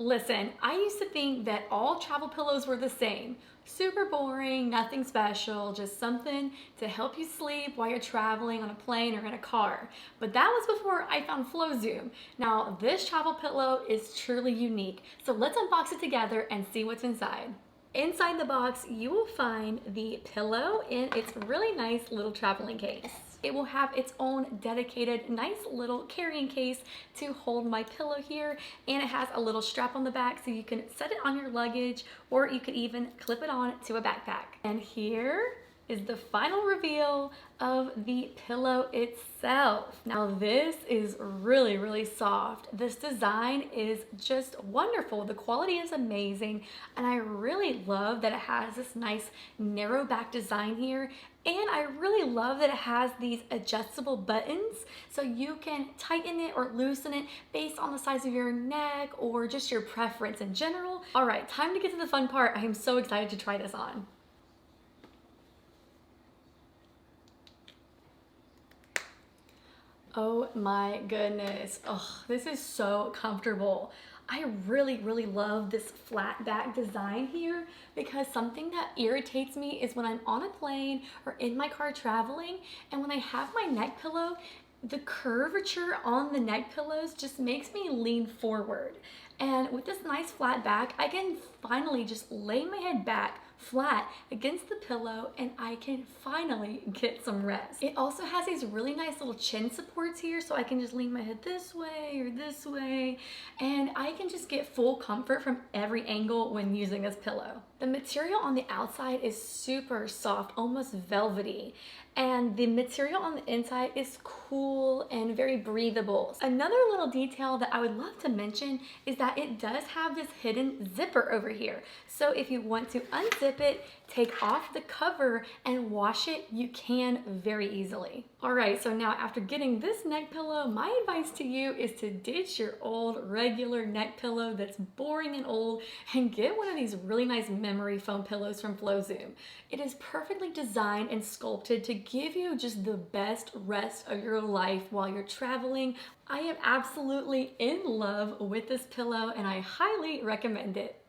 Listen, I used to think that all travel pillows were the same. Super boring, nothing special, just something to help you sleep while you're traveling on a plane or in a car. But that was before I found FLOWZOOM. Now, this travel pillow is truly unique. So let's unbox it together and see what's inside. Inside the box, you will find the pillow in its really nice little traveling case. It will have its own dedicated, nice little carrying case to hold my pillow here, and it has a little strap on the back so you can set it on your luggage, or you could even clip it on to a backpack. And here is the final reveal of the pillow itself. Now this is really soft. This design is just wonderful. The quality is amazing, and I really love that it has this nice narrow back design here, and I really love that it has these adjustable buttons so you can tighten it or loosen it based on the size of your neck or just your preference in general. All right, time to get to the fun part. I am so excited to try this on. Oh my goodness. Oh, this is so comfortable. I really love this flat back design here, because something that irritates me is when I'm on a plane or in my car traveling, and when I have my neck pillow, the curvature on the neck pillows just makes me lean forward. And with this nice flat back, I can finally just lay my head back flat against the pillow and I can finally get some rest. It also has these really nice little chin supports here, so I can just lean my head this way or this way, and I can just get full comfort from every angle when using this pillow. The material on the outside is super soft, almost velvety, and the material on the inside is cool and very breathable. Another little detail that I would love to mention is that it does have this hidden zipper over here. So if you want to unzip it, take off the cover and wash it, you can very easily. All right, so now after getting this neck pillow, my advice to you is to ditch your old regular neck pillow that's boring and old and get one of these really nice memory foam pillows from FLOWZOOM. It is perfectly designed and sculpted to give you just the best rest of your life while you're traveling. I am absolutely in love with this pillow and I highly recommend it.